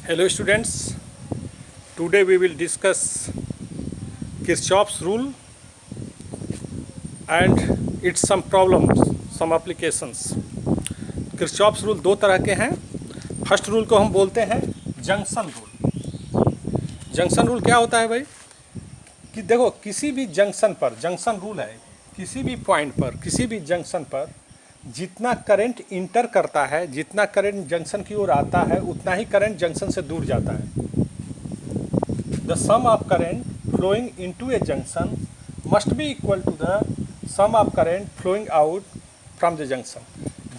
Hello students, today we will discuss Kirchhoff's rule and its some problems, some applications. Kirchhoff's rule दो तरह के हैं. First rule को हम बोलते हैं जंक्शन रूल. जंक्शन रूल क्या होता है भाई कि देखो किसी भी जंक्शन पर, जंक्शन रूल है, किसी भी पॉइंट पर, किसी भी जंक्शन पर जितना करंट इंटर करता है, जितना करंट जंक्शन की ओर आता है, उतना ही करंट जंक्शन से दूर जाता है. The sum of current flowing into a junction must be equal to the sum of current flowing out from the junction.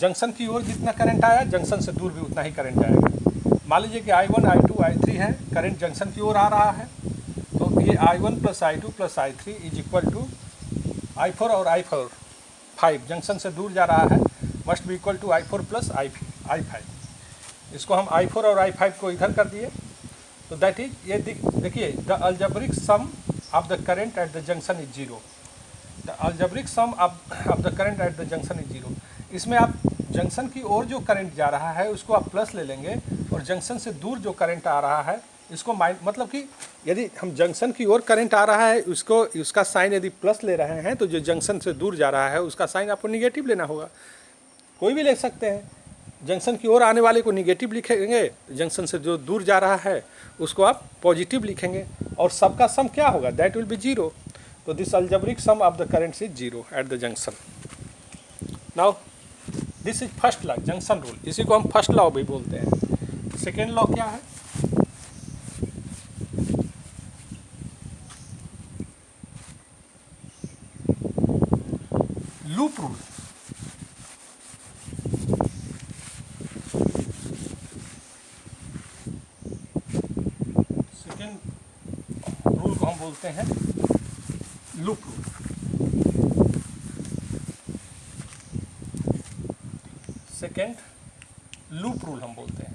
Junction की ओर जितना करंट आया, जंक्शन से दूर भी उतना ही करंट आएगा. मान लीजिए कि I1, I2, I3 है, करंट जंक्शन की ओर आ रहा है, तो ये I1 plus I2 plus I3 is equal to I4 और I4 5 जंक्शन से दूर जा रहा है, must be equal to I4 plus I5. इसको हम I4 और I5 को इधर कर दिए, तो दैट इज ये देखिए the algebraic sum of the current at the junction is zero. The algebraic sum of the current at the junction is zero. इसमें आप जंक्शन की ओर जो करंट जा रहा है उसको आप प्लस ले लेंगे, और जंक्शन से दूर जो करंट आ रहा है इसको मतलब कि यदि हम जंक्शन की ओर करंट आ रहा है उसको, उसका साइन यदि प्लस ले रहे हैं, तो जो जंक्शन से दूर जा रहा है उसका साइन आपको निगेटिव लेना होगा. कोई भी ले सकते हैं. जंक्शन की ओर आने वाले को निगेटिव लिखेंगे, जंक्शन से जो दूर जा रहा है उसको आप पॉजिटिव लिखेंगे, और सबका सम क्या होगा, दैट विल बी जीरो. तो this algebraic sum of the currents is zero at the junction. Now this is first law, junction rule. इसी को हम फर्स्ट लॉ भी बोलते हैं. सेकेंड लॉ क्या है, लूप रूल. सेकेंड रूल को हम बोलते हैं loop rule. Second loop rule हम बोलते हैं.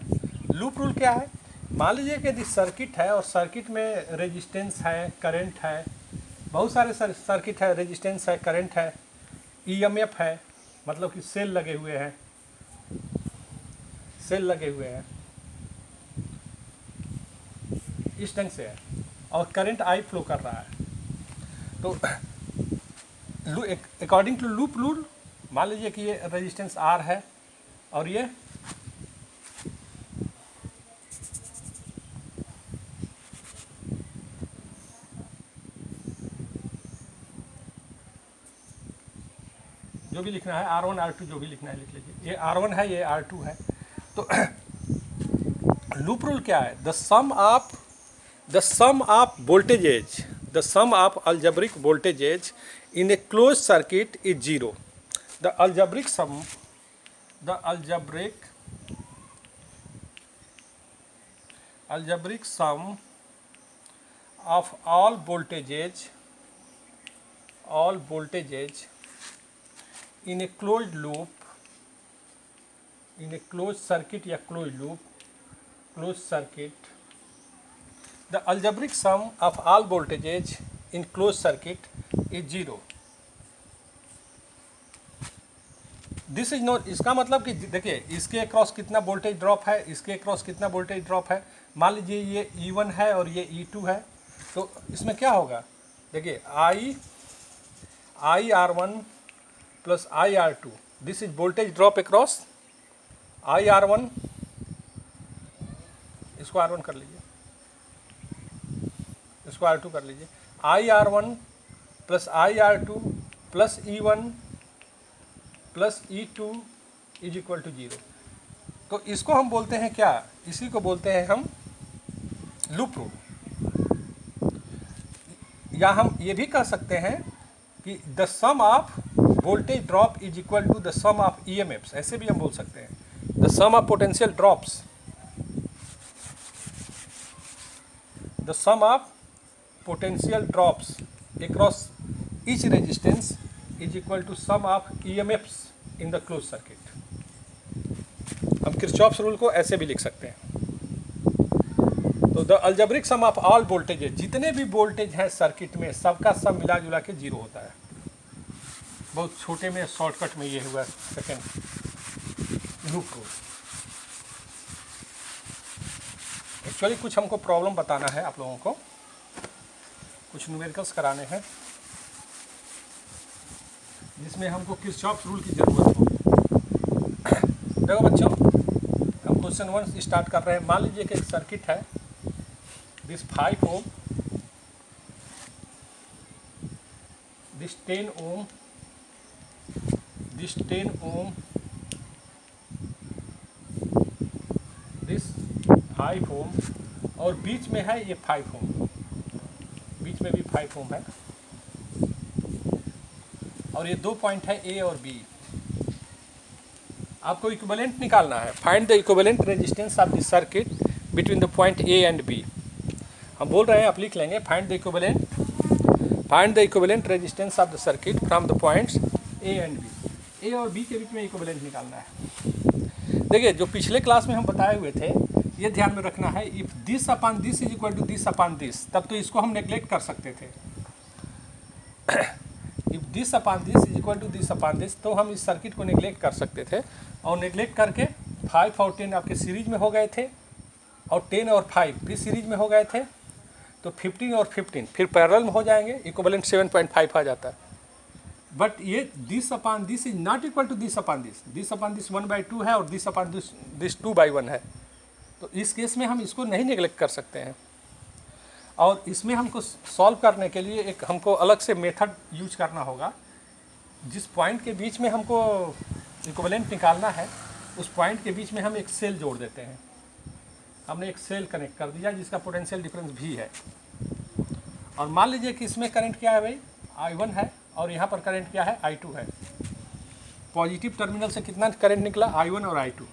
लूप रूल क्या है, मान लीजिए कि यदि सर्किट है और सर्किट में रेजिस्टेंस है, करंट है, बहुत सारे सर्किट है, रेजिस्टेंस है, करंट है, ईएमएफ है, मतलब कि सेल लगे हुए हैं, सेल लगे हुए हैं, इस ढंग से है, और करंट आई फ्लो कर रहा है. तो अकॉर्डिंग टू लूप रूल मान लीजिए कि ये रेजिस्टेंस आर है और ये जो भी लिखना है, R1 R2 जो भी लिखना है लिख लीजिए. ये R1 है, ये R2 है. तो लूप रूल क्या है, the sum of voltages, the sum of algebraic voltages in a close circuit is zero. The algebraic sum, the algebraic sum of all voltages in a closed loop, in a closed circuit या closed circuit, the algebraic sum of all voltages in closed circuit is zero. This is not, इसका मतलब कि देखिए इसके across कितना voltage drop है, इसके across कितना वोल्टेज ड्रॉप है. मान लीजिए ये E1 है और ये E2 है, तो इसमें क्या होगा, देखिए IR1 plus IR2, this is voltage drop across IR1, इसको R1 कर लीजिए, इसको R2 कर लीजिए. IR1 plus IR2 plus E1 plus E2 is equal to zero. तो इसको हम बोलते हैं क्या, इसी को बोलते हैं हम लूप रूल. या हम ये भी कह सकते हैं कि the sum of voltage drop is equal to the sum of EMFs, ऐसे भी हम बोल सकते हैं. The sum of potential drops, the sum of potential drops across each resistance is equal to sum of EMFs in the close circuit. हम Kirchhoff's rule को ऐसे भी लिख सकते हैं. तो the algebraic sum of all voltages, जितने भी वोल्टेज हैं सर्किट में, सबका सम मिला जुला के जीरो होता है. बहुत छोटे में शॉर्टकट में ये हुआ सेकेंड लूप रूल. एक्चुअली कुछ हमको प्रॉब्लम बताना है आप लोगों को, कुछ न्यूमेरिकल्स कराने हैं जिसमें हमको किरचॉफ्स रूल की ज़रूरत हो। देखो बच्चों, हम क्वेश्चन 1 स्टार्ट कर रहे हैं। मान लीजिए कि एक सर्किट है, this 5 ohm, this 10 ohm, this 10 ohm, this 5 ohm, और बीच में है ये 5 ओम, बीच में भी 5 ओम है, और ये 2 पॉइंट है ए और बी। आपको इक्विवेलेंट निकालना है। Find the equivalent resistance of the circuit between the point A and b. हम बोल रहे हैं, आप लिख लेंगे, find the equivalent resistance of the circuit from the points a and b. A और बी के बीच में इक्विवेलेंट निकालना है। देखिए, जो पिछले क्लास में हम बताए हुए थे, ये ध्यान में रखना है, if this upon this is equal to this upon this, तब तो इसको हम नेग्लेक्ट कर सकते थे। If this upon this is equal to this upon this, तो हम इस सर्किट को नेग्लेक्ट कर सकते थे, और नेग्लेक्ट करके 5 और 10 आपके सीरीज में हो गए थे, और 10 और 5 भी सीरीज में हो गए थे, तो 15 और 15 फिर पैरेलल में हो जाएंगे, इक्विवेलेंट 7.5 आ जाता है। बट ये this upon this is not equal to this upon this upon this 1/2 है, और दिस अपॉन दिस 2/1 है। तो इस केस में हम इसको नहीं नेग्लेक्ट कर सकते हैं, और इसमें हमको सॉल्व करने के लिए एक हमको अलग से मेथड यूज करना होगा। जिस पॉइंट के बीच में हमको इक्विवेलेंट निकालना है, उस पॉइंट के बीच में हम एक सेल जोड़ देते हैं। हमने एक सेल कनेक्ट कर दिया जिसका पोटेंशियल डिफरेंस भी है, और मान लीजिए कि इसमें करंट क्या है भाई, I1 है, और यहाँ पर करंट क्या है, I2 है। पॉजिटिव टर्मिनल से कितना करंट निकला, I1 और I2।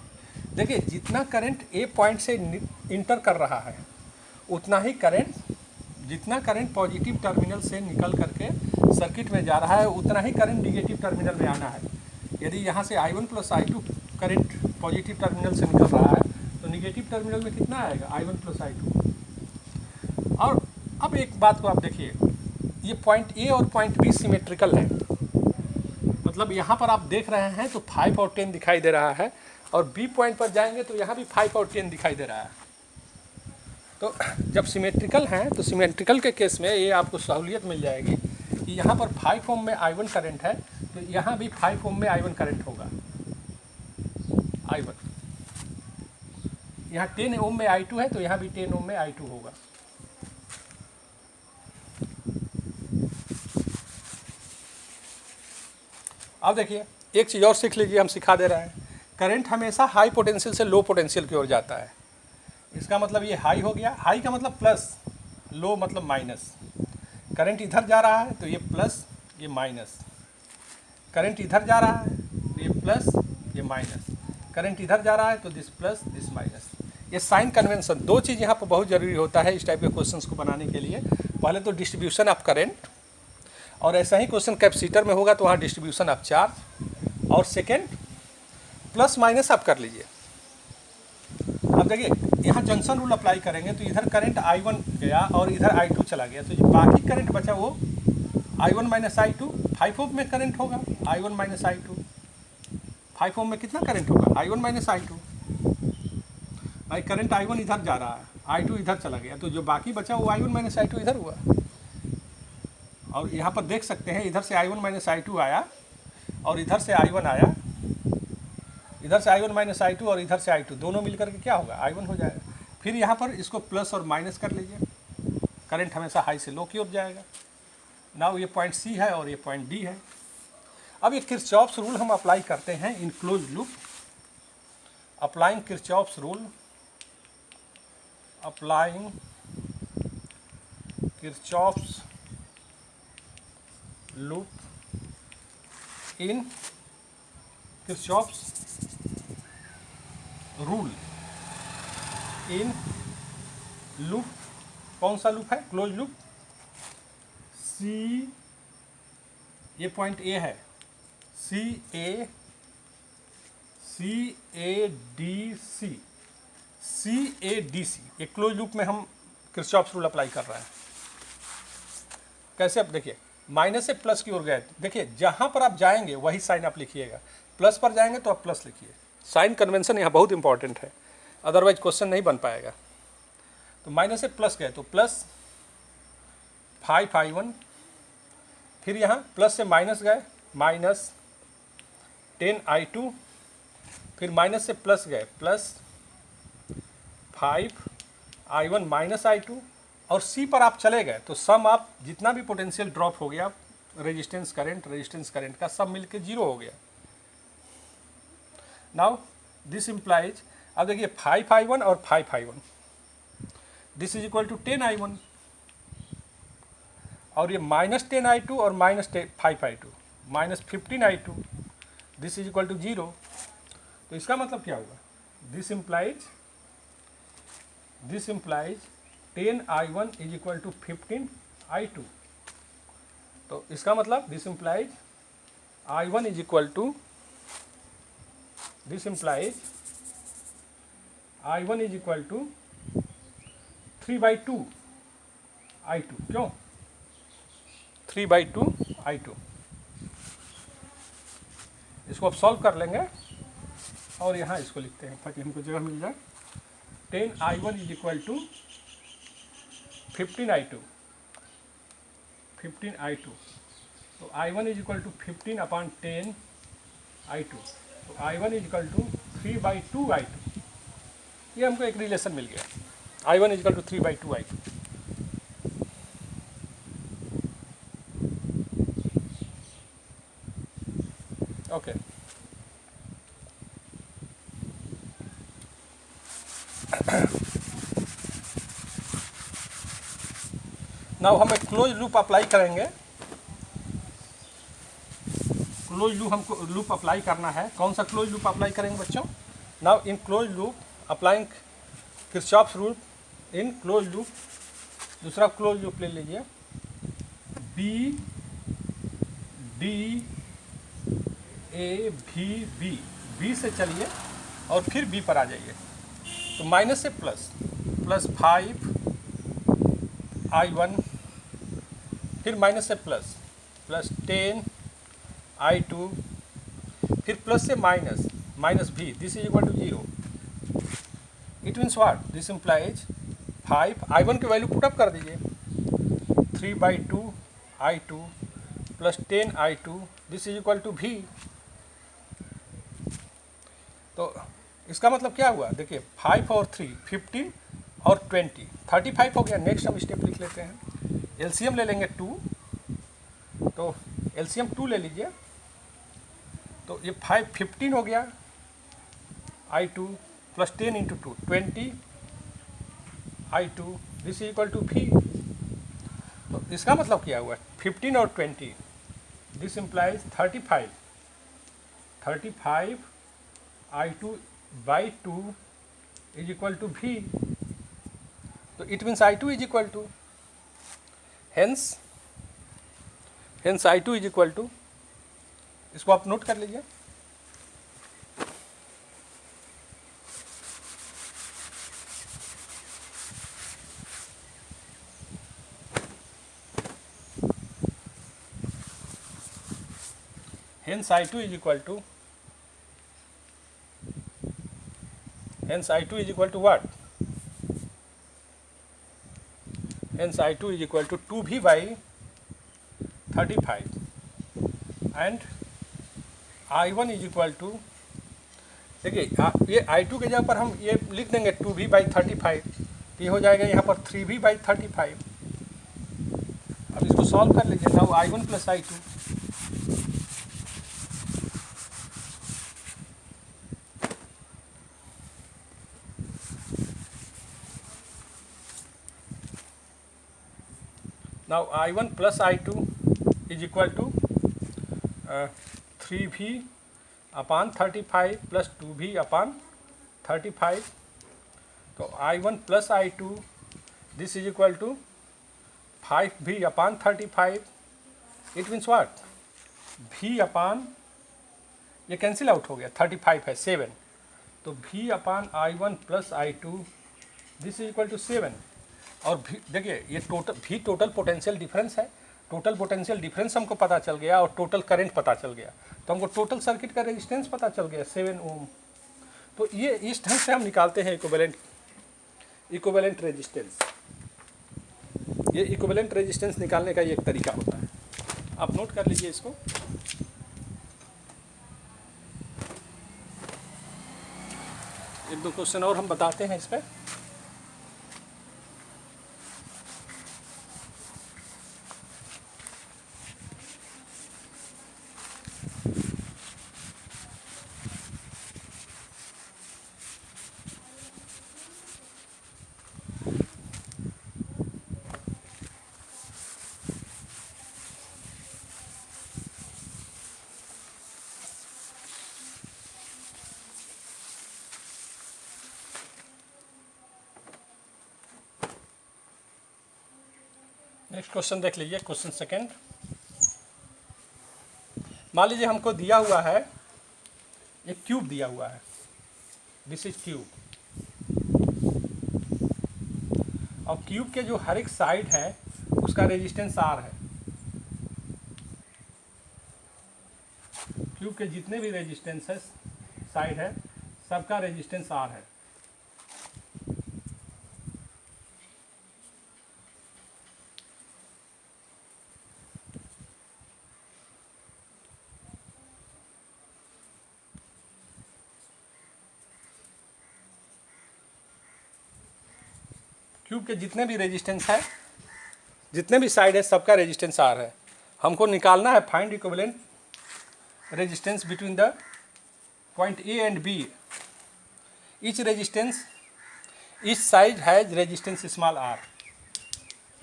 देखिए, जितना करंट ए पॉइंट से इंटर कर रहा है, उतना ही करंट, जितना करंट पॉजिटिव टर्मिनल से निकल करके सर्किट में जा रहा है, उतना ही करंट निगेटिव टर्मिनल में आना है। यदि यहाँ से I1 plus I2 current positive terminal से निकल रहा है, तो निगेटिव टर्मिनल में कितना आएगा, I1 प्लस I2। और अब एक बात को आप देखिए, ये पॉइंट ए और पॉइंट बी सिमेट्रिकल है, मतलब यहाँ पर आप देख रहे हैं तो 5 और 10 दिखाई दे रहा है, और बी पॉइंट पर जाएंगे तो यहाँ भी 5 और 10 दिखाई दे रहा है। तो जब सिमेट्रिकल हैं, तो सिमेट्रिकल के केस में ये आपको सहूलियत मिल जाएगी कि यहाँ पर 5 ओम में I1 करंट है, तो यहाँ भी 5 ओम में I1 करंट होगा, I1। यहाँ 10 ओम में I2 है, तो यहाँ भी 10 ओम में I2 होगा। अब देखिए, एक चीज़ और सीख लीजिए, हम सिखा दे रहे हैं। करंट हमेशा हाई पोटेंशियल से लो पोटेंशियल की ओर जाता है। इसका मतलब ये हाई हो गया, हाई का मतलब प्लस, लो मतलब माइनस। करंट इधर जा रहा है तो ये प्लस, ये माइनस। करंट इधर जा रहा है तो ये प्लस, ये माइनस। करंट इधर जा रहा है तो दिस प्लस, दिस माइनस। ये साइन कन्वेंशन, दो चीज़ यहाँ पर बहुत ज़रूरी होता है इस टाइप के क्वेश्चंस को बनाने के लिए। पहले तो डिस्ट्रीब्यूशन ऑफ करंट, और ऐसा ही क्वेश्चन कैपेसिटर में होगा तो वहाँ डिस्ट्रीब्यूशन ऑफ चार्ज, और सेकेंड प्लस माइनस आप कर लीजिए। अब देखिए, यहाँ जंक्शन रूल अप्लाई करेंगे तो इधर करंट I1 गया और इधर I2 चला गया, तो जो बाकी करंट बचा वो I1 माइनस I2, 5 ओम में करंट होगा, I1 माइनस I2। 5 ओम में कितना करंट होगा, I1 माइनस I2। भाई करंट I1 इधर जा रहा है, I2 इधर चला गया, तो जो बाकी बचा वो I1 माइनस I2 इधर हुआ। और यहाँ पर देख सकते हैं, इधर से I1 माइनस I2 आया, और इधर से I1 आया, इधर से I1 माइनस I2 और इधर से I2, दोनों मिलकर के क्या होगा, I1 हो जाएगा। फिर यहाँ पर इसको प्लस और माइनस कर लीजिए, करंट हमेशा हाई से लो की ओर जाएगा। नाउ ये पॉइंट सी है और ये पॉइंट डी है। अब ये किरचॉफ्स रूल हम अप्लाई करते हैं in close loop. Applying Kirchhoff's rule, applying Kirchhoff's loop in Kirchhoff's rule in loop. कौन सा लूप है, क्लोज लूप। सी, ये पॉइंट ए है, CA CADC, CADC, ये क्लोज लूप में हम किरचॉफ्स रूल अप्लाई कर रहे हैं। कैसे, अब देखिए, माइनस से प्लस की ओर गए, देखिए जहाँ पर आप जाएंगे वही साइन आप लिखिएगा। प्लस पर जाएंगे तो आप प्लस लिखिए। साइन कन्वेंशन यहाँ बहुत इंपॉर्टेंट है, अदरवाइज क्वेश्चन नहीं बन पाएगा। तो माइनस से प्लस गए तो प्लस 5i1, फिर यहाँ प्लस से माइनस गए माइनस 10i2, फिर माइनस से प्लस गए प्लस 5i1 माइनस i2, और सी पर आप चले गए तो सम आप जितना भी पोटेंशियल ड्रॉप हो गया रेजिस्टेंस करंट का सब मिलके 0 हो गया। नाउ दिस इम्प्लाइज, अब देखिए 5i1 और 5i1, this is equal to 10i1, और ये माइनस 10i2 और minus 5i2 minus 15i2, this is equal to 0। तो इसका मतलब क्या हुआ, this implies 10i1 is equal to 15i2। तो इसका मतलब this implies i1 is equal to, this implies i1 is equal to 3/2 i2। क्यों 3/2 i2? इसको अब सॉल्व कर लेंगे और यहाँ इसको लिखते हैं ताकि हमको जगह मिल जाए। 10i1 is equal to 15i2, 15i2। तो i1 is equal to 15/10i2, तो i1 is equal to 3/2 i2। ये हमको एक रिलेशन मिल गया, i1 is equal to 3/2 i2। Okay, now हम एक क्लोज लूप अप्लाई करेंगे। क्लोज लूप हमको लूप अप्लाई करना है। कौन सा क्लोज लूप अप्लाई करेंगे बच्चों? Now in close loop applying Kirchhoff's rule in close loop. दूसरा क्लोज लूप ले लीजिए, बी डी ए भी बी, बी से चलिए और फिर बी पर आ जाइए। तो माइनस से प्लस, प्लस 5i1, फिर माइनस से प्लस, प्लस 10i2, फिर प्लस से माइनस, माइनस भी, this is equal to 0। It means what, this implies 5i1 की वैल्यू पुटअप कर दीजिए, 3/2 i2 plus 10i2, this is equal to भी। तो इसका मतलब क्या हुआ, देखिए 5 और 3 15 और 20 35 हो गया। नेक्स्ट हम स्टेप लिख लेते हैं, एलसीएम ले लेंगे 2, तो एलसीएम 2 ले लीजिए। तो ये 15 हो गया i2 plus 10 into 2 20 i2, this is equal to भी। तो इसका मतलब क्या हुआ, 15 और 20, this implies 35 i2 by 2 is equal to भी। तो it means i2 is equal to, hence i2 is equal to, इसको आप नोट कर लीजिए, hence i2 is equal to, hence I2 is equal to what? Hence I2 is equal to 2V by 35 and I1 is equal to, देखिए ये I2 के जगह पर हम ये लिख देंगे 2V by 35, ये हो जाएगा यहाँ पर 3V by 35। अब इसको सॉल्व कर लीजिए, now I1 plus I2, now I1 plus I2 is equal to 3V upon 35 plus 2V upon 35। तो I1 plus I2 this is equal to 5V upon 35। it means what, V upon, ये cancel out हो गया, 35 है 7, तो V upon I1 plus I2 this is equal to 7। और देखिए ये भी टोटल पोटेंशियल डिफरेंस है, टोटल पोटेंशियल डिफरेंस हमको पता चल गया और टोटल करंट पता चल गया, तो हमको टोटल सर्किट का रेजिस्टेंस पता चल गया 7 ओम। तो ये इस ढंग से हम निकालते हैं इक्विवेलेंट इक्विवेलेंट रेजिस्टेंस, ये इक्विवेलेंट रेजिस्टेंस निकालने का ये एक तरीका होता है, आप नोट कर लीजिए इसको। एक दो क्वेश्चन और हम बताते हैं इस पर। नेक्स्ट क्वेश्चन देख लीजिए, क्वेश्चन सेकंड। मान लीजिए हमको दिया हुआ है एक क्यूब दिया हुआ है, दिस इज क्यूब, और क्यूब के जो हर एक साइड है उसका रेजिस्टेंस आर है। क्यूब के जितने भी रेजिस्टेंस है साइड है सबका रेजिस्टेंस आर है। क्यूब के जितने भी रेजिस्टेंस है, जितने भी साइड है सबका रेजिस्टेंस आर है। हमको निकालना है find equivalent resistance between the point A and b. Each resistance, each side has resistance small r,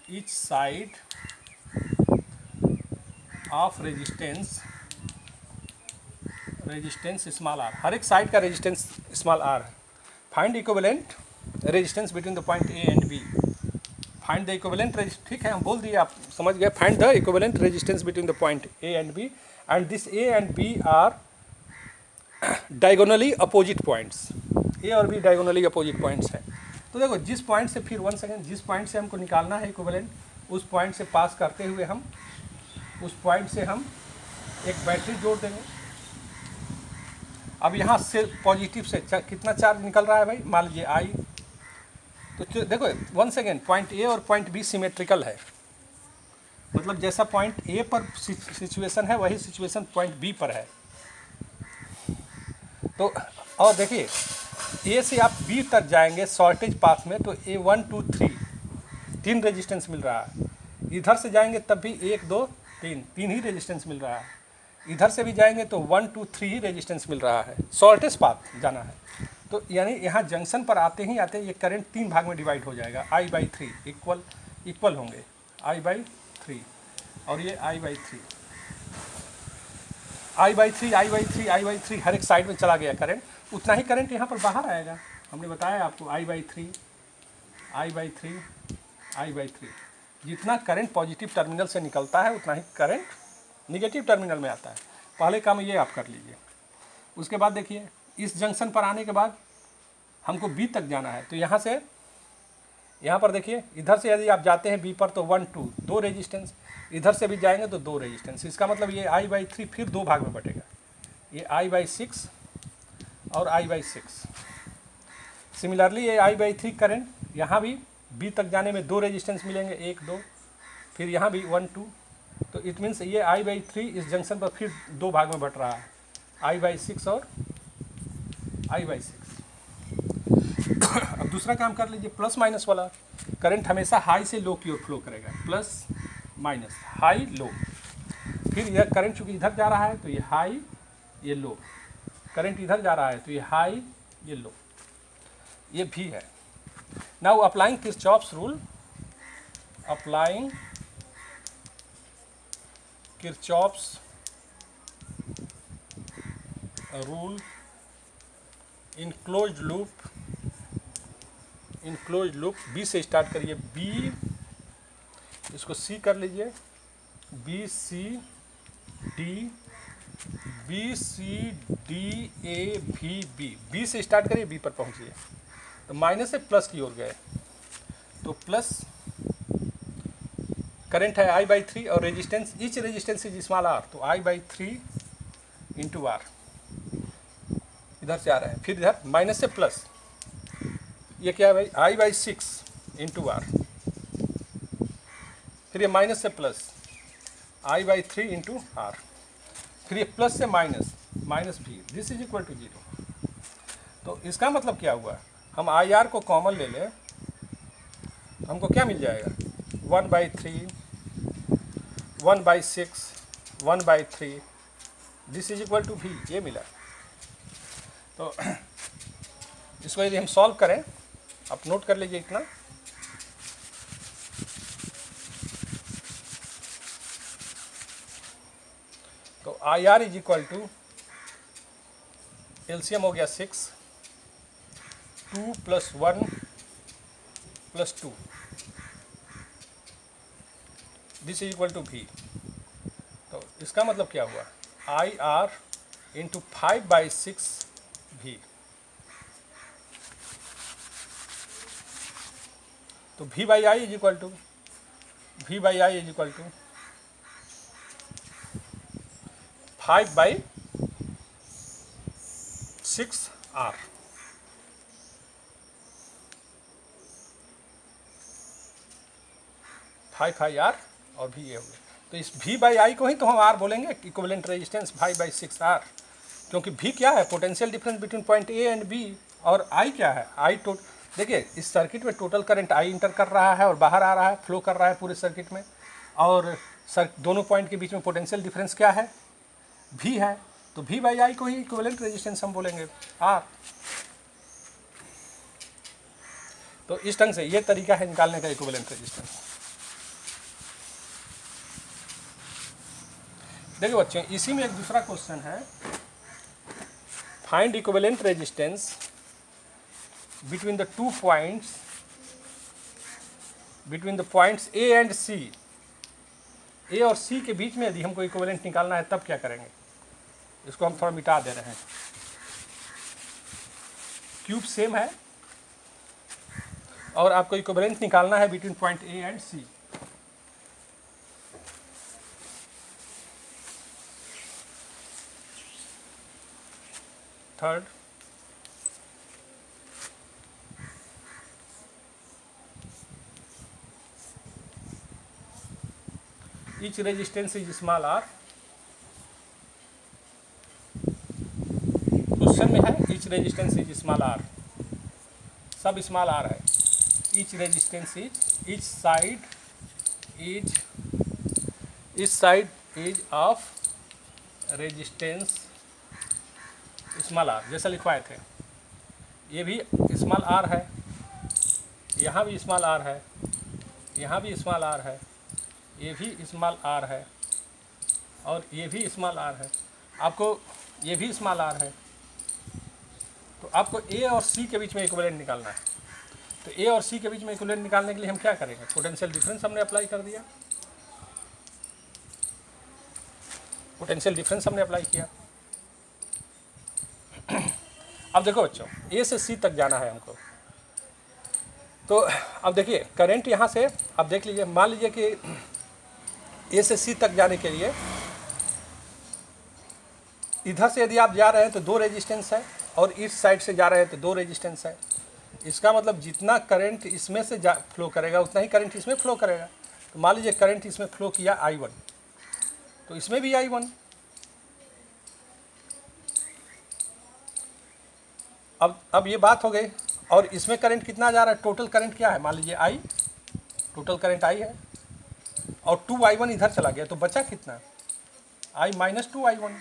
each side of resistance small r, हर एक साइड का रेजिस्टेंस स्मॉल आर है। Find equivalent resistance between the point A and b. Find the equivalent resistance, ठीक है हम बोल दिए, आप समझ गए। Find the equivalent resistance between the point A and b, and this a and B are diagonally opposite points. A और b diagonally opposite points हैं। तो देखो जिस पॉइंट से, फिर वन सेकेंड, जिस पॉइंट से हमको निकालना है इक्विवेलेंट, उस पॉइंट से पास करते हुए हम उस पॉइंट से हम एक बैटरी जोड़ देंगे। अब यहाँ से पॉजिटिव से कितना चार्ज निकल रहा है भाई, मान लीजिए आई। तो देखो वन सेकेंड, पॉइंट ए और पॉइंट बी सिमेट्रिकल है, मतलब जैसा पॉइंट ए पर सिचुएशन है वही सिचुएशन पॉइंट बी पर है। तो और देखिए ए से आप बी तक जाएंगे शॉर्टेज पाथ में, तो ए 1 2 3 तीन रेजिस्टेंस मिल रहा है। इधर से जाएंगे तब भी 1 2 3 तीन ही रेजिस्टेंस मिल रहा है। इधर से भी जाएंगे तो 1 2 3 ही रेजिस्टेंस मिल रहा है, शॉर्टेज पाथ जाना है। तो यानी यहाँ जंक्शन पर आते ही ये करंट तीन भाग में डिवाइड हो जाएगा, I/3 इक्वल होंगे, I/3 और ये I/3, I/3 हर एक साइड में चला गया करंट, उतना ही करंट यहाँ पर बाहर आएगा। हमने बताया आपको I/3 जितना करंट पॉजिटिव टर्मिनल से निकलता है उतना ही करंट निगेटिव टर्मिनल में आता है। पहले काम ये आप कर लीजिए। उसके बाद देखिए इस जंक्शन पर आने के बाद हमको बी तक जाना है, तो यहाँ से यहाँ पर देखिए इधर से यदि आप जाते हैं बी पर तो 1 2 दो रेजिस्टेंस, इधर से भी जाएंगे तो दो रेजिस्टेंस। इसका मतलब ये I/3 फिर दो भाग में बटेगा, ये I/6 और I/6। सिमिलरली ये I/3 करंट यहाँ भी बी तक जाने में दो रेजिस्टेंस मिलेंगे, 1 2, फिर यहाँ भी 1 2। तो इट मीन्स ये I/3 इस जंक्शन पर फिर दो भाग में बट रहा है, I/6 और I/6। अब दूसरा काम कर लीजिए, प्लस माइनस वाला। करंट हमेशा हाई से लो की ओर फ्लो करेगा, प्लस माइनस, हाई लो। फिर यह करंट चूँकि इधर जा रहा है तो ये हाई ये लो, करंट इधर जा रहा है तो ये हाई ये लो, ये भी है। Now applying Kirchhoff's rule, applying Kirchhoff's rule in closed loop, B से स्टार्ट करिए, बी, इसको सी कर लीजिए, बी सी डी ए भी बी, बी से स्टार्ट करिए बी पर पहुंचिए। तो माइनस से प्लस की ओर गए तो प्लस करंट है I/3 और resistance, each resistance is small R, तो I/3 × R इधर से आ रहा है। फिर इधर माइनस से प्लस, ये क्या है भाई, I/6 इंटू आर, फिर ये माइनस से प्लस I/3 इंटू आर, फिर ये प्लस से माइनस, माइनस भी, दिस इज इक्वल टू 0। तो इसका मतलब क्या हुआ, हम IR को कॉमन ले लें, हमको क्या मिल जाएगा, 1/3, 1/6, 1/3, दिस इज इक्वल टू भी, ये मिला। तो इसको यदि हम सॉल्व करें, आप नोट कर लीजिए इतना, तो IR is equal to, LCM हो गया 6, 2 + 1 + 2, दिस इज इक्वल टू भी। तो इसका मतलब क्या हुआ, IR इंटू 5/6 भी, तो V/I is equal to, V/I is equal to 5/6R। R और भी ये हो गया। तो इस V/I को ही तो हम R बोलेंगे, इक्विवेलेंट रेजिस्टेंस 5/6R, क्योंकि V क्या है, potential difference between point A and B, और I क्या है, I तो देखिए इस सर्किट में टोटल करंट I इंटर कर रहा है और बाहर आ रहा है, फ्लो कर रहा है पूरे सर्किट में, और दोनों पॉइंट के बीच में पोटेंशियल डिफरेंस क्या है, V है। तो V/I को ही इक्विवेलेंट रेजिस्टेंस हम बोलेंगे R। तो इस ढंग से ये तरीका है निकालने का इक्विवेलेंट रेजिस्टेंस। देखिए बच्चों, इसी में एक दूसरा क्वेश्चन है, find equivalent resistance between the two points, between the points A and C। A और C के बीच में यदि हमको इक्विवेलेंट निकालना है तब क्या करेंगे, इसको हम थोड़ा मिटा दे रहे हैं। क्यूब सेम है और आपको इक्विवेलेंट निकालना है between point A and C। Third, each resistance is small r। Question में है each resistance is small r, सब स्मॉल r है। each resistance is, each side is of resistance small r, जैसा लिखवाए थे। ये भी स्मॉल r है, यहाँ भी स्मॉल r है, यहाँ भी स्मॉल r है, ये भी स्मॉल r है, और ये भी स्मॉल r है, आपको ये भी स्मॉल r है। तो आपको A और C के बीच में इक्विवेलेंट निकालना है। तो A और C के बीच में इक्विवेलेंट निकालने के लिए हम क्या करेंगे, पोटेंशियल डिफरेंस हमने अप्लाई कर दिया, पोटेंशियल डिफरेंस हमने अप्लाई किया। अब देखो बच्चों, A से C तक जाना है हमको। तो अब देखिए करंट यहाँ से, अब देख लीजिए, मान लीजिए कि A से C तक जाने के लिए इधर से यदि आप जा रहे हैं तो 2 रेजिस्टेंस है, और इस साइड से जा रहे हैं तो 2 रेजिस्टेंस है। इसका मतलब जितना करंट इसमें से फ्लो करेगा उतना ही करंट इसमें फ्लो करेगा। तो मान लीजिए करंट इसमें फ्लो किया I1, तो इसमें भी I1। अब ये बात हो गई, और इसमें करंट कितना जा रहा है, टोटल करंट क्या है, मान लीजिए I, टोटल करंट I है, और 2I1 इधर चला गया, तो बचा कितना, I - 2I1।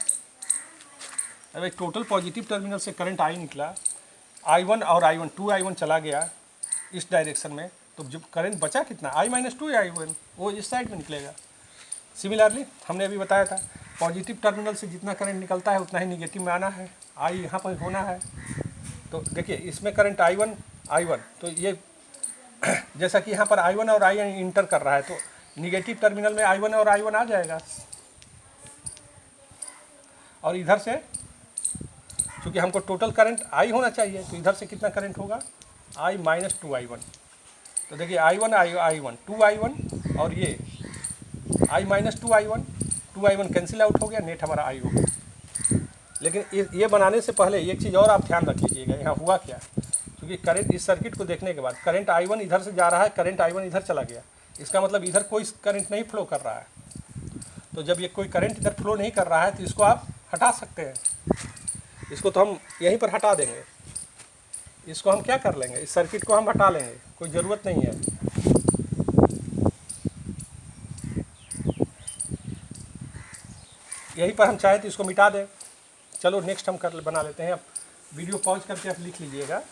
अरे टोटल पॉजिटिव टर्मिनल से करंट I निकला, I1 और I1, 2I1 चला गया इस डायरेक्शन में, तो जब करंट बचा कितना, I - 2I1, वो इस साइड में निकलेगा। सिमिलरली हमने अभी बताया था, पॉजिटिव टर्मिनल से जितना करंट निकलता है उतना ही निगेटिव में आना है, I यहाँ पर होना है। तो देखिए इसमें करंट I1, तो ये जैसा कि यहाँ पर I1 और I इंटर कर रहा है, तो निगेटिव टर्मिनल में I1 और I1 आ जाएगा, और इधर से क्योंकि हमको टोटल करंट I होना चाहिए, तो इधर से कितना करंट होगा, I - 2I1। तो देखिए I1 2I1, और ये I - 2I1 कैंसिल आउट हो गया, नेट हमारा I होगा। लेकिन ये बनाने से पहले एक चीज़ और आप ध्यान रख लीजिएगा, यहाँ हुआ क्या, क्योंकि करंट इस सर्किट को देखने के बाद करंट I1 इधर से जा रहा है, करंट I1 इधर चला गया, इसका मतलब इधर कोई करंट नहीं फ्लो कर रहा है। तो जब ये कोई करंट इधर फ्लो नहीं कर रहा है तो इसको आप हटा सकते हैं। इसको तो हम यहीं पर हटा देंगे, इसको हम क्या कर लेंगे, इस सर्किट को हम हटा लेंगे, कोई ज़रूरत नहीं है। यहीं पर हम चाहें तो इसको मिटा दें। चलो नेक्स्ट हम बना लेते हैं। अब वीडियो पॉज करके आप लिख लीजिएगा।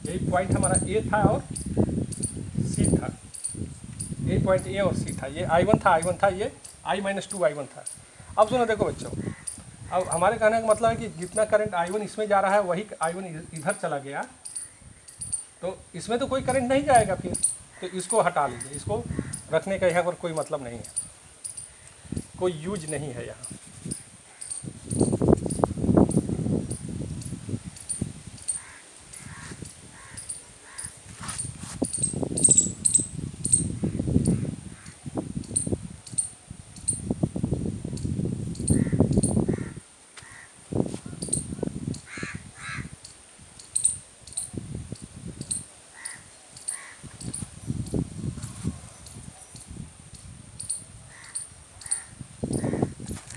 यही पॉइंट हमारा ए था और सी था, ये पॉइंट ए और सी था, ये I1 था, ये I-2 था। अब सुनो, देखो बच्चों, अब हमारे कहने का मतलब है कि जितना करंट I1 इसमें जा रहा है वही I1 इधर चला गया, तो इसमें तो कोई करंट नहीं जाएगा फिर, तो इसको हटा लीजिए। इसको रखने का यहाँ पर कोई मतलब नहीं है, कोई यूज नहीं है यहाँ।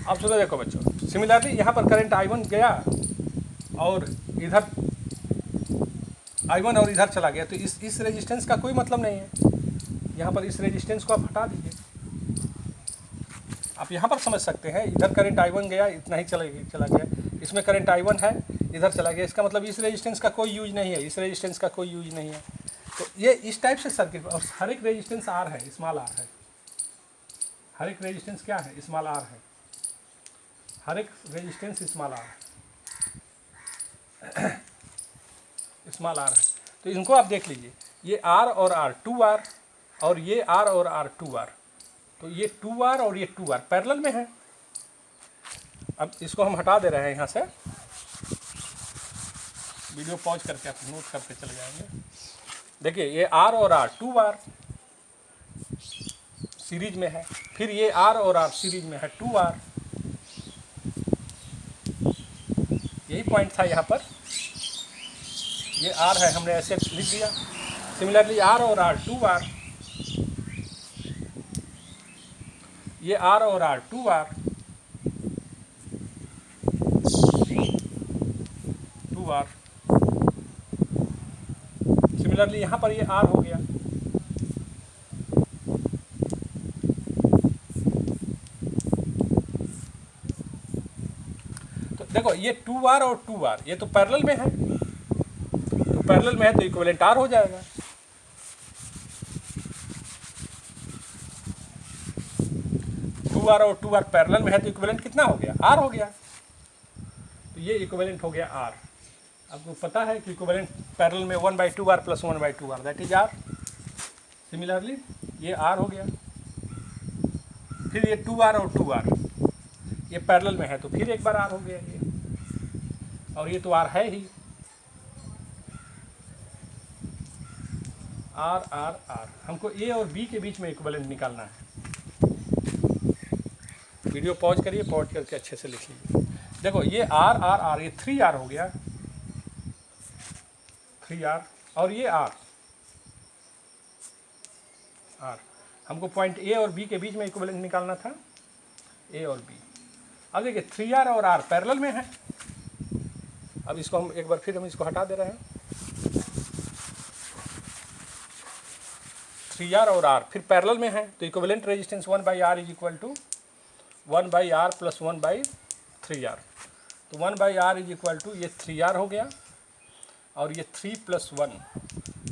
अब सुनो, देखो बच्चों, सिमिलरली यहाँ पर करंट I1 गया और इधर I1 और इधर चला गया, तो इस रेजिस्टेंस का कोई मतलब नहीं है। यहाँ पर इस रेजिस्टेंस को आप हटा दीजिए। आप यहाँ पर समझ सकते हैं, इधर करंट I1 गया, इतना ही चला गया, इसमें करंट I1 है, इधर चला गया, इसका मतलब इस रेजिस्टेंस का कोई यूज नहीं है, इस रेजिस्टेंस का कोई यूज नहीं है। तो ये इस टाइप से सर्किट, और हर एक रेजिस्टेंस R है, स्मॉल r है। हर एक रेजिस्टेंस क्या है, स्मॉल r है। हर एक रेजिस्टेंस स्मॉल r है, स्मॉल r है। तो इनको आप देख लीजिए, ये R और R 2R, और ये R और R 2R, तो ये 2R और ये 2R पैरेलल में है। अब इसको हम हटा दे रहे हैं यहाँ से, वीडियो पॉज करके आप नोट करके चले जाएंगे। देखिए, ये R और R 2R सीरीज में है, फिर ये R और R सीरीज में है 2R। यही पॉइंट था यहाँ पर, ये R है, हमने ऐसे लिख दिया। सिमिलरली R और R 2R, ये R और R 2R, 2R। सिमिलरली यहाँ पर ये R हो गया। तो देखो, ये 2R और 2R ये तो पैरेलल में है, तो पैरेलल में है तो इक्विवेलेंट R हो जाएगा। R और 2R पैरेलल में है तो इक्विवेलेंट कितना हो गया, R हो गया। तो ये इक्विवेलेंट हो गया R। आपको पता है कि इक्विवेलेंट पैरेलल में 1/2R plus 1/2R, that is R। Similarly ये R हो गया। फिर ये 2R और 2R ये पैरेलल में है तो फिर एक बार R हो गया ये, और ये तो R है ही। R R R, हमको A और B के बीच में इक्विवेलेंट निकालना है। वीडियो पॉज करिए, पॉज करके अच्छे से लिख लीजिए। देखो, ये R R R, ये 3R हो गया, 3R, और ये R R। हमको पॉइंट A और B के बीच में इक्विवेलेंट निकालना था, A और B। अब देखिए, 3R और R पैरेलल में है। अब इसको हम एक बार फिर हम इसको हटा दे रहे हैं। 3R और R फिर पैरेलल में है तो equivalent resistance 1/R is equal to 1/R plus 1/3R। तो 1/R इज इक्वल टू ये 3R हो गया, और ये 3 + 1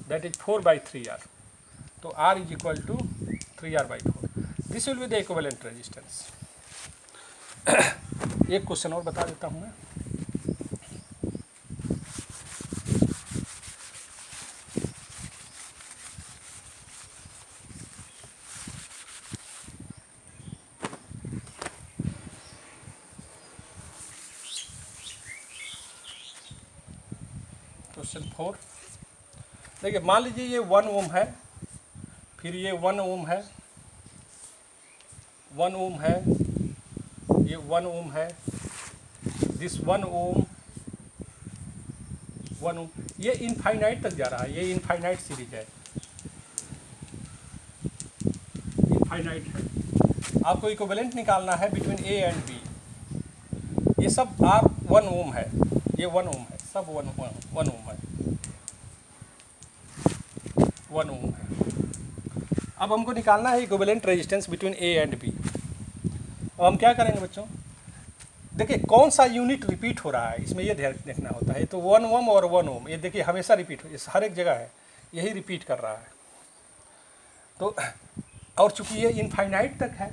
दैट इज 4/3R। तो R is equal to 3R/4। This will be the equivalent resistance. एक क्वेश्चन और बता देता हूँ मैं। रेजिस्टेंस 4। देखिए मान लीजिए ये 1 ओम है, फिर ये 1 ओम है, 1 ओम है, ये 1 ओम है, दिस 1 ओम, 1 ओम, ये इनफाइनाइट तक जा रहा है, ये इनफाइनाइट सीरीज है, इनफाइनाइट है। आपको इक्विवेलेंट निकालना है बिटवीन ए एंड बी। ये सब आर 1 ओम है, ये 1 ओम है, सब 1 ओम है, 1 ओम है। अब हमको निकालना है equivalent resistance between A and B. अब हम क्या करेंगे बच्चों, देखिए कौन सा यूनिट रिपीट हो रहा है, इसमें ये ध्यान देखना होता है। तो 1 ओम और 1 ओम, ये देखिए हमेशा रिपीट हो, हर एक जगह है, यही रिपीट कर रहा है। तो और चूंकि ये इनफाइनाइट तक है,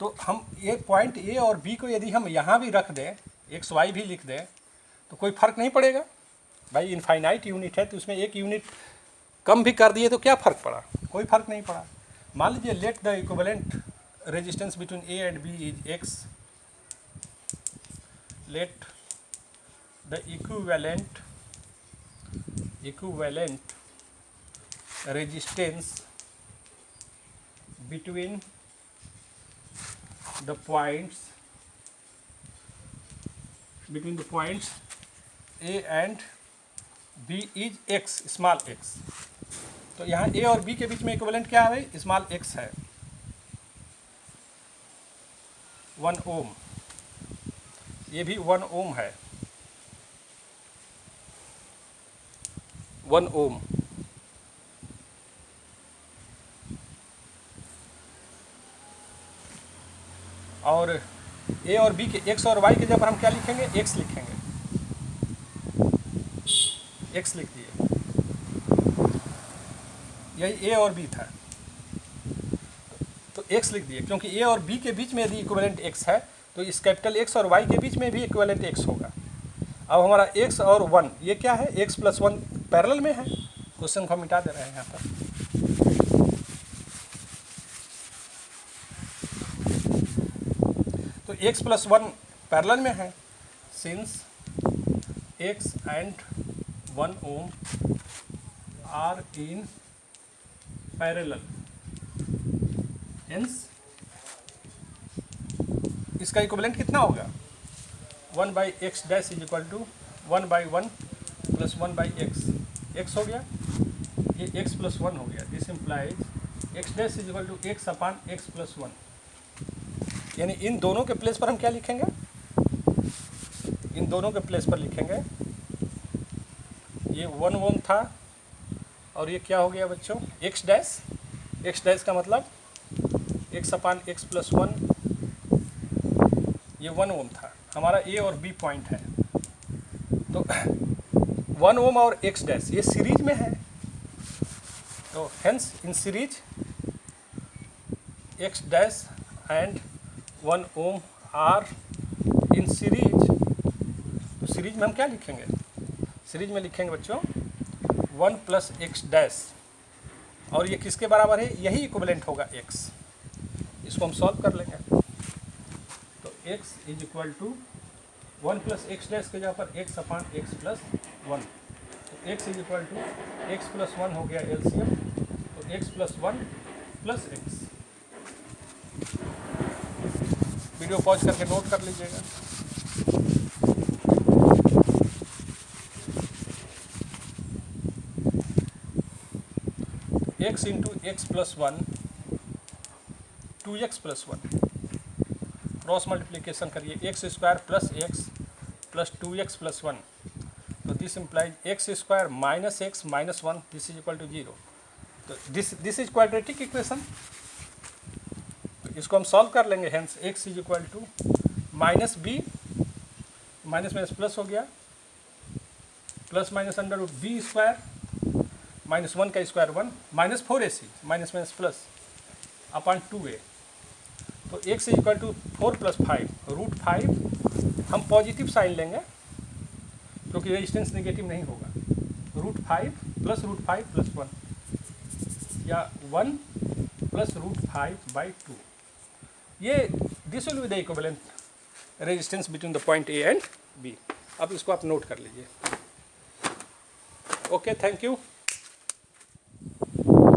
तो हम ये पॉइंट ए और बी को यदि हम यहाँ भी रख दें, एक्स वाई भी लिख दें, तो कोई फ़र्क नहीं पड़ेगा भाई। इनफाइनाइट यूनिट है तो उसमें एक यूनिट कम भी कर दिए तो क्या फ़र्क पड़ा, कोई फ़र्क नहीं पड़ा। मान लीजिए let the equivalent resistance between A and B is x, let the equivalent resistance between the points A and B is x, small x। तो यहाँ A और B के बीच में इक्विवेलेंट क्या है भाई, स्मॉल x है, 1 ओम, ये भी 1 ओम है, 1 ओम। और ए और बी के एक्स और वाई के जगह पर हम क्या लिखेंगे, एक्स लिखेंगे, एक्स लिख दिए, यही ए और बी था, तो एक्स लिख दिए, क्योंकि ए और बी के बीच में यदि इक्विवेलेंट एक्स है तो इस कैपिटल एक्स और वाई के बीच में भी इक्विवेलेंट एक्स होगा। अब हमारा एक्स और 1 ये क्या है, एक्स प्लस 1 पैरेलल में है, क्वेश्चन को हम मिटा दे रहे हैं यहाँ पर। तो x प्लस 1 पैरेलल में है, since x and 1 ohm are in parallel, hence इसका इक्विवेलेंट कितना होगा, 1 by x dash is equal to 1 by 1 plus 1 by x, x हो गया, ये x प्लस 1 हो गया। This implies x dash is equal to x upon x plus 1। यानी इन दोनों के प्लेस पर हम क्या लिखेंगे, इन दोनों के प्लेस पर लिखेंगे, ये 1 ओम था और ये क्या हो गया बच्चों, एक्स डैश, एक्स डैश का मतलब एक्स अपान एक्स प्लस 1, ये 1 ओम था, हमारा ए और बी पॉइंट है। तो 1 ओम और एक्स डैश ये सीरीज में है, तो hence in series x dash and 1 ohm are in series. तो सीरीज में हम क्या लिखेंगे, सीरीज में लिखेंगे बच्चों 1 प्लस एक्स डैश, और ये किसके बराबर है, यही इक्विवेलेंट होगा x। इसको हम सॉल्व कर लेंगे, तो x is equal to 1 plus x dash के जगह पर x अपान एक्स प्लस 1। तो x is equal to x plus 1 हो गया एलसीएम, तो x plus 1 plus x. Video pause करके नोट कर लीजिएगा। x into x plus 1 2x plus 1, cross multiplication करिए, x square plus x plus 2x plus 1। तो this implies x square minus x minus 1, this is equal to 0। तो this is quadratic equation, इसको हम solve कर लेंगे। Hence x is equal to minus b, minus minus plus हो गया, plus minus under root b square minus 1 का square 1 minus 4ac minus minus plus upon 2a। तो x is equal to 4 plus 5 root 5, हम positive sign लेंगे क्योंकि resistance negative नहीं होगा, root 5 plus 1 या 1 प्लस रूट 5 बाई 2। ये this will be the equivalent resistance between the point A and B. अब इसको आप नोट कर लीजिए। Okay, thank you.